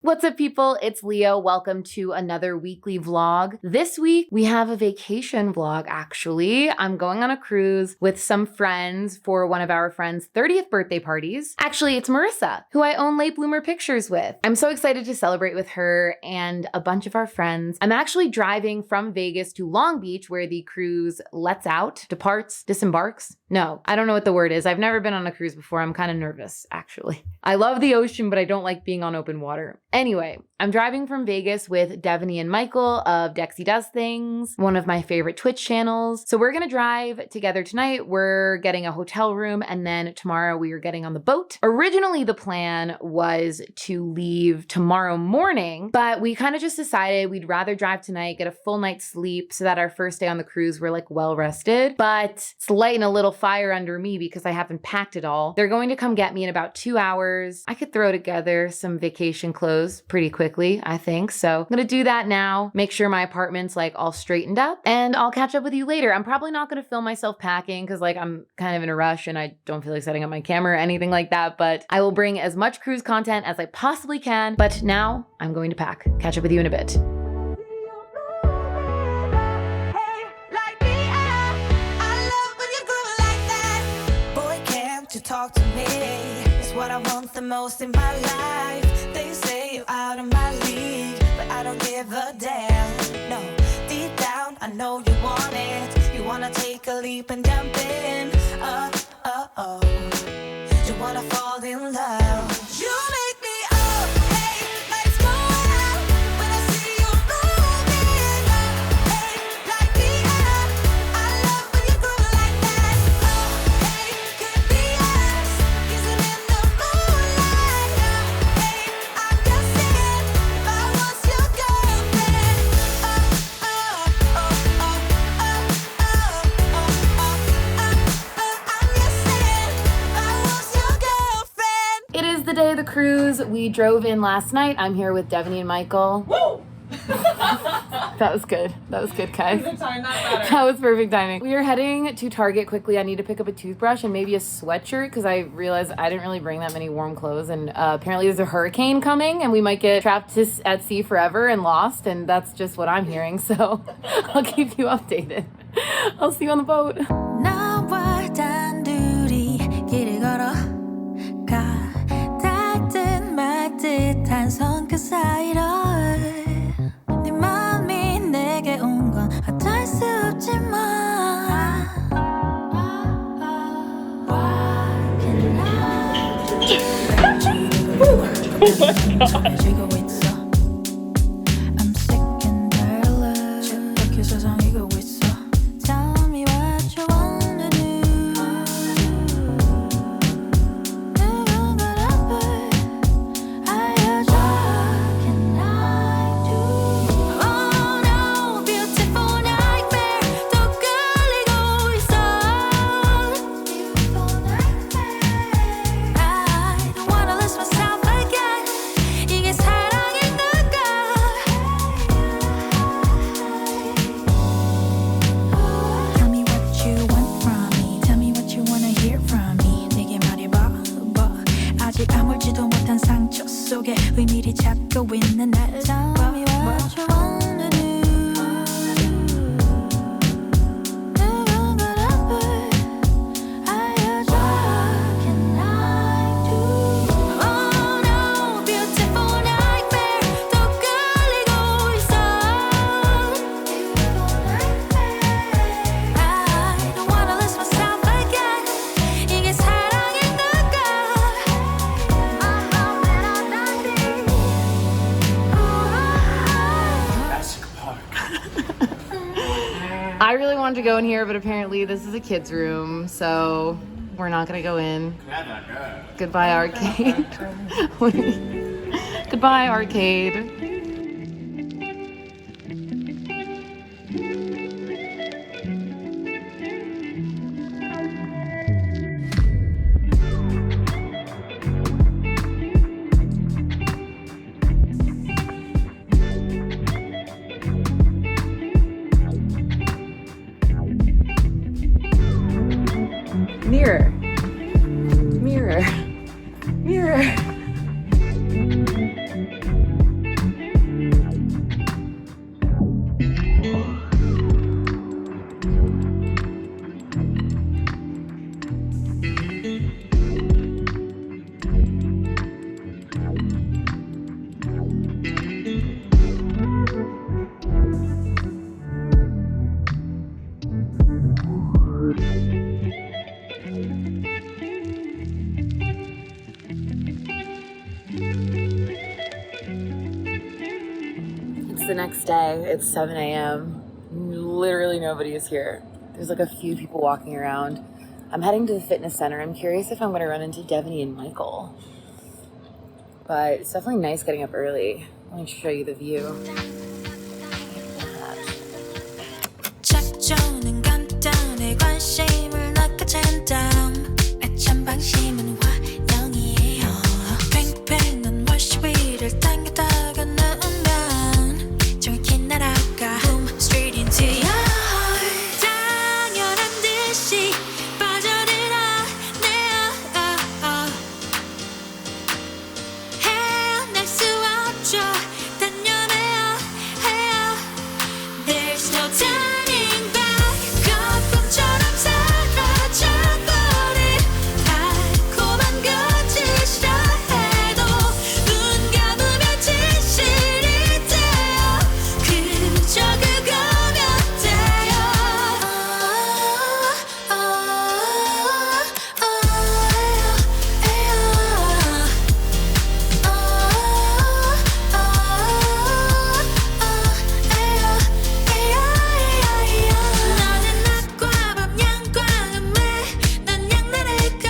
What's up, people? It's Leah. Welcome to another weekly vlog. This week, we have a vacation vlog, actually. I'm going on a cruise with some friends for one of our friends' 30th birthday parties. Actually, it's Marisa, who I own Late Bloomer Pictures with. I'm so excited to celebrate with her and a bunch of our friends. I'm actually driving from Vegas to Long Beach, where the cruise lets out, departs, disembarks. No, I don't know what the word is. I've never been on a cruise before. I'm kind of nervous, actually. I love the ocean, but I don't like being on open water. Anyway, I'm driving from Vegas with Devaney and Michael of Dexy Does Things, one of my favorite Twitch channels. So we're gonna drive together tonight. We're getting a hotel room, and then tomorrow we are getting on the boat. Originally, the plan was to leave tomorrow morning, but we kind of just decided we'd rather drive tonight, get a full night's sleep so that our first day on the cruise we're like well rested. But it's lighting a little fire under me because I haven't packed it all. They're going to come get me in about 2 hours. I could throw together some vacation clothes pretty quickly, I think. So I'm gonna do that now, make sure my apartment's like all straightened up, and I'll catch up with you later. I'm probably not gonna film myself packing because like I'm kind of in a rush and I don't feel like setting up my camera or anything like that, but I will bring as much cruise content as I possibly can. But now I'm going to pack. Catch up with you in a bit. Talk to me, it's what I want the most in my life. They say you're out of my league, but I don't give a damn. No, deep down, I know you want it. You wanna take a leap and jump in. Oh. You wanna fall in love. You make me up, hey, let's go out. When I see you moving up, hey, light me up. I love when you groove like that. Oh, hey, could be us, kissing in the moonlight. Hey, I'm just saying, if I was your girlfriend. I'm just saying, if I was your girlfriend. It is the day of the cruise. We drove in last night. I'm here with Devaney and Michael. Woo! That was good. That was good, guys. Perfect timing, not better. That was perfect timing. We are heading to Target quickly. I need to pick up a toothbrush and maybe a sweatshirt because I realized I didn't really bring that many warm clothes, and apparently there's a hurricane coming and we might get trapped at sea forever and lost, and that's just what I'm hearing. So I'll keep you updated. I'll see you on the boat. 나와 단둘이 길을 걸어가 닿든 말듯한 손끝 사이로 네 맘이 내게 온 건 어쩔 수 없지만 What can I do? I'm sick and tired of love. 이렇게 세상이고 있어. Tell me what you wanna do. 누군 걸 앞을 알려줘. What can I do? Oh no, beautiful nightmare. 또 끌리고 있어. Beautiful nightmare. I don't wanna lose myself again. 이게 사랑인가? Tell me what you want from me. Tell me what you wanna hear from me. 내게 말해봐. 아직 아물지도 못한 상처 속에 의미를 찾고 있는 날. Tell me what you wanna do. 누군 걸 앞을 알려줘. What can I do? Oh no, beautiful nightmare. 또 끌리고 있어. Beautiful nightmare. I don't wanna lose myself again. 이게 사랑인가? Jurassic Park. I really wanted to go in here, but apparently this is a kid's room, so we're not gonna go in. Goodbye, arcade. Goodbye, arcade. Mirror. Mirror. Mirror. the next day. It's 7 a.m. Literally nobody is here. There's like a few people walking around. I'm heading to the fitness center. I'm curious if I'm going to run into Devaney and Michael. But it's definitely nice getting up early. Let me show you the view. 작전은 간단해 관심을 낚아챈다 애찬 방심은 환영이에요 팽팽한 월시 위를 당겼다가 누우면 정확히 날아가 Boom straight into your heart 당연한 듯이 빠져들어 내어 헤어날 수 없죠 단연해요 해요 There's no turning back 거품처럼 사라져버린 달콤한 거짓이라 해도 눈 감으면 진실이 돼요 그저 그거면 돼요 나는 낮과 밤 양광음에 난 양날의 검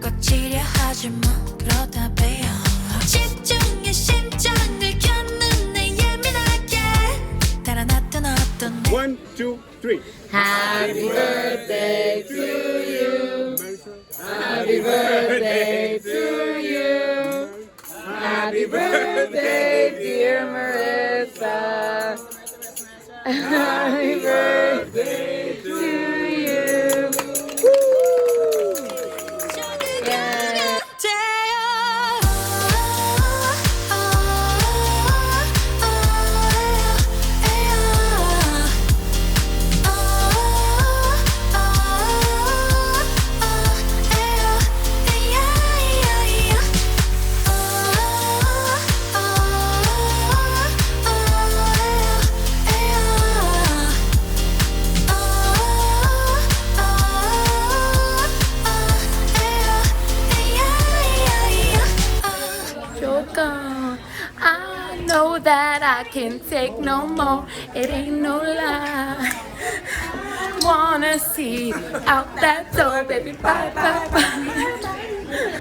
꽉 치려 하지 뭐 그러다 배요 집중해 심장을 켜는 내 예민하게 달아났던 어떤 내 1, 2, 3. Happy birthday to you. Happy birthday to you. Happy birthday, dear Marisa. Happy birthday to you. Yeah. Joker, I know that I can't take no more. It ain't no lie. Wanna see you out that door, baby. Bye, bye, bye.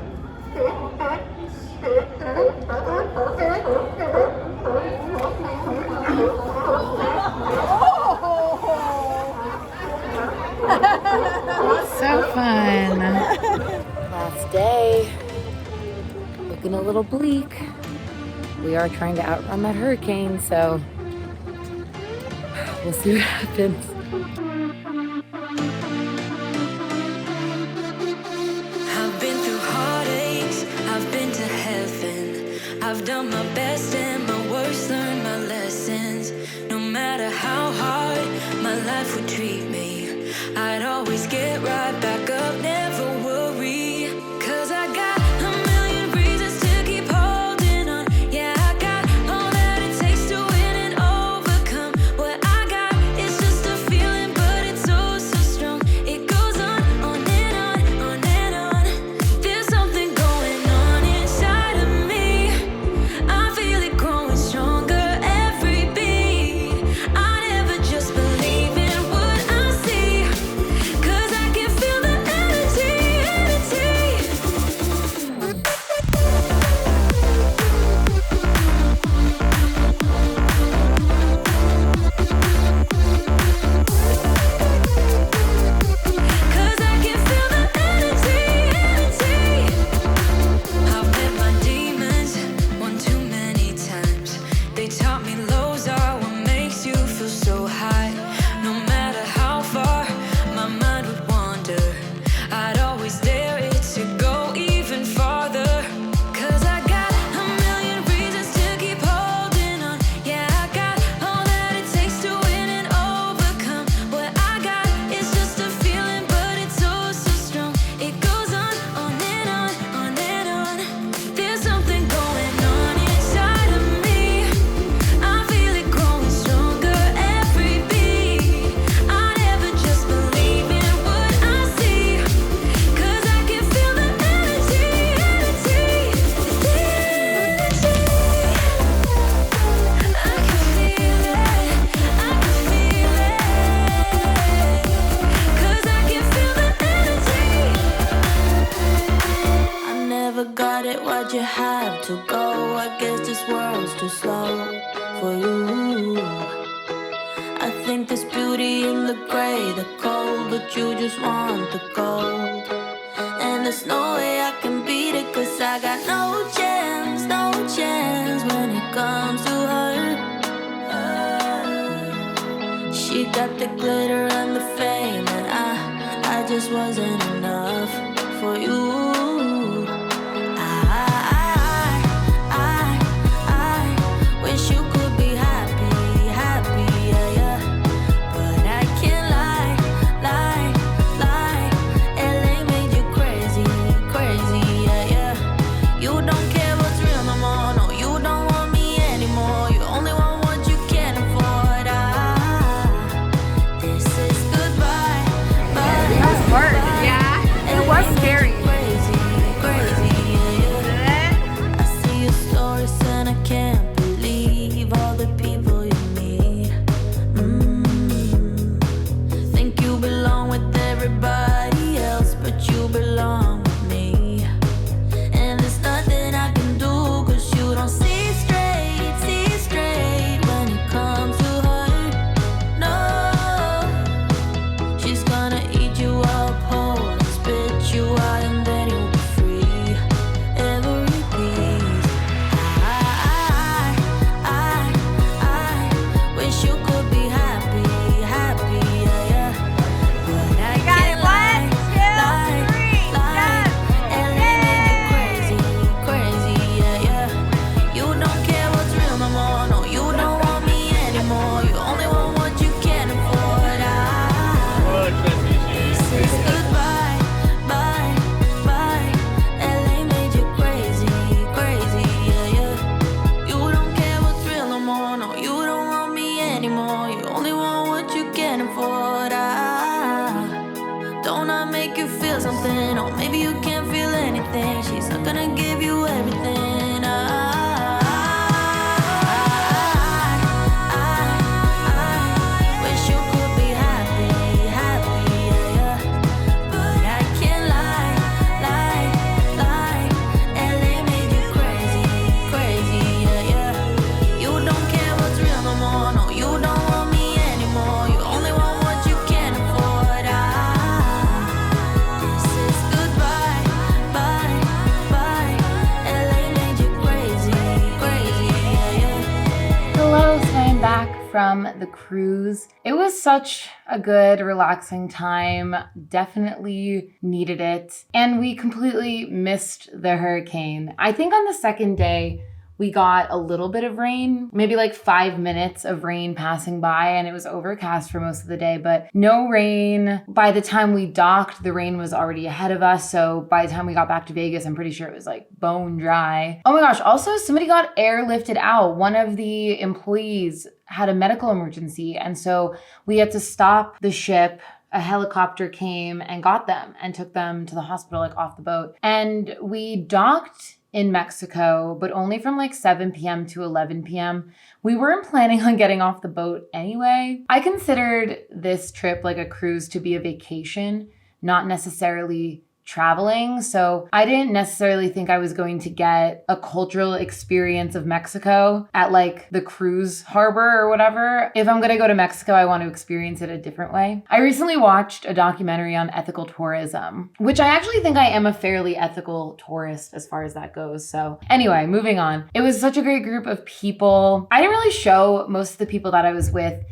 So fun. Last day. Looking a little bleak. We are trying to outrun that hurricane, so we'll see what happens. I've been through heartaches, I've been to heaven. I've done my best and my worst, learned my lessons. No matter how hard my life would treat me, I'd always get right back up, never worry. 'Cause I got a million reasons to keep holding on. Yeah, I got all that it takes to win and overcome. What I got is just a feeling, but it's oh so strong. It goes on and on, on and on. There's something going on inside of me. I feel it growing stronger every beat. I never just believe in what I see, 'cause I can feel too slow for you. I think there's beauty in the gray, the cold, but you just want the gold. And there's no way I can beat it, 'cause I got no chance, no chance when it comes to her. She got the glitter and the fame, and I just wasn't enough for you. I wish you could be happy, happy, yeah, yeah. But I can't lie, lie, lie. LA made you crazy, crazy, yeah, yeah. You don't care what's real no more, no, you don't want me anymore. You only want what you can afford. This is goodbye, bye. That was hard. Yeah, it was scary. Crazy, crazy, yeah, yeah. I see your stories and I can't believe all the people you meet. Think you belong with everybody else, but you belong with me. And there's nothing I can do, 'cause you don't see straight when it comes to her. No, she's gonna eat you up whole and spit you out, and then you'll be free. Every piece. I wish you could be happy, happy, yeah, yeah. But I can't lie, lie, lie. LA made you crazy, crazy, yeah, yeah. You don't care what's real no more, no, you don't want me anymore. You only want what you can afford. This is goodbye, bye, bye. LA made you crazy, crazy, yeah, yeah. You don't care what's real no more, no, you don't want me anymore. You only want what you can afford. Don't I make you feel something? Or maybe you can't feel anything. She's not gonna give you everything. I wish you could be happy, happy, yeah, yeah. But I can't lie, lie, lie. LA made you crazy, crazy, yeah, yeah. You don't care what's real no more, no, you don't want me anymore. You only want what you can afford. This is goodbye, bye, bye. LA made you crazy, crazy, yeah, yeah. Hello, so I'm back from the cruise. It was such a good, relaxing time. Definitely needed it. And we completely missed the hurricane. I think on the second day, we got a little bit of rain, maybe like 5 minutes of rain passing by, and it was overcast for most of the day, but no rain. By the time we docked, the rain was already ahead of us. So by the time we got back to Vegas, I'm pretty sure it was like bone dry. Oh my gosh, also somebody got airlifted out. One of the employees had a medical emergency, and so we had to stop the ship. A helicopter came and got them and took them to the hospital, like off the boat. And we docked in Mexico, but only from like 7 p.m. to 11 p.m. We weren't planning on getting off the boat anyway. I considered this trip like a cruise to be a vacation, not necessarily traveling. So I didn't necessarily think I was going to get a cultural experience of Mexico at like the cruise harbor or whatever. If I'm going to go to Mexico, I want to experience it a different way. I recently watched a documentary on ethical tourism, which I actually think I am a fairly ethical tourist as far as that goes. So anyway, moving on. It was such a great group of people. I didn't really show most of the people that I was with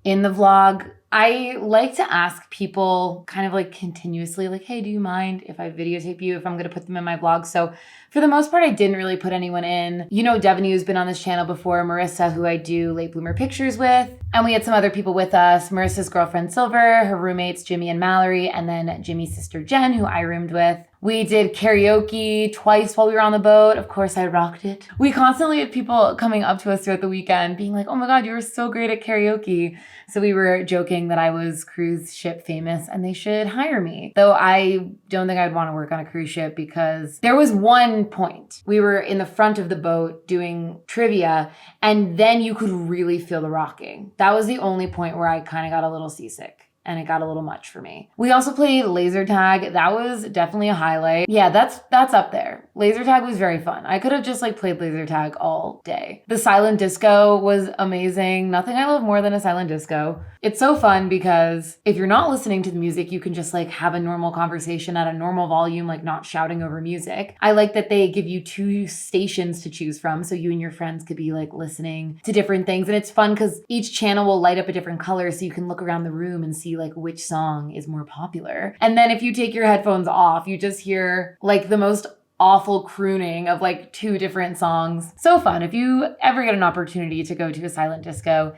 in the vlog. I like to ask people kind of like continuously, like, hey, do you mind if I videotape you if I'm going to put them in my vlog? So for the most part, I didn't really put anyone in. You know, Devaney, who's been on this channel before, Marisa, who I do late bloomer pictures with. And we had some other people with us, Marissa's girlfriend, Silver, her roommates, Jimmy and Mallory, and then Jimmy's sister, Jen, who I roomed with. We did karaoke twice while we were on the boat. Of course, I rocked it. We constantly had people coming up to us throughout the weekend being like, oh my God, you were so great at karaoke. So we were joking that I was cruise ship famous and they should hire me. Though I don't think I'd want to work on a cruise ship because there was one point. We were in the front of the boat doing trivia and then you could really feel the rocking. That was the only point where I kind of got a little seasick. and it got a little much for me. We also played laser tag. That was definitely a highlight. Yeah, that's up there. Laser tag was very fun. I could have just like played laser tag all day. The silent disco was amazing. Nothing I love more than a silent disco. It's so fun because if you're not listening to the music, you can just like have a normal conversation at a normal volume, like not shouting over music. I like that they give you 2 stations to choose from, so you and your friends could be like listening to different things. And it's fun because each channel will light up a different color, so you can look around the room and see like which song is more popular. And then if you take your headphones off, you just hear like the most awful crooning of like 2 different songs. So fun. If you ever get an opportunity to go to a silent disco,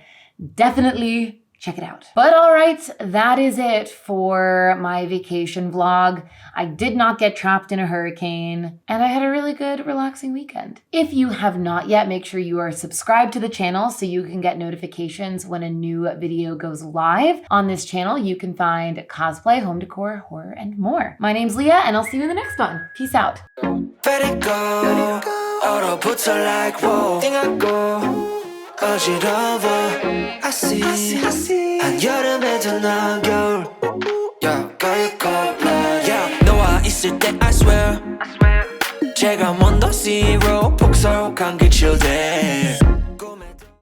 definitely check it out. But all right, that is it for my vacation vlog. I did not get trapped in a hurricane, and I had a really good, relaxing weekend. If you have not yet, make sure you are subscribed to the channel so you can get notifications when a new video goes live. On this channel, you can find cosplay, home decor, horror, and more. My name's Leah, and I'll see you in the next one. Peace out. Let it go. 얼어붙어 like whoa. 띵하고 어지러워. I see. 한여름에도 난 겨울. Yeah, yeah. 너와 있을 때 I swear. 제가 먼저 zero. 폭설한 그 chill there.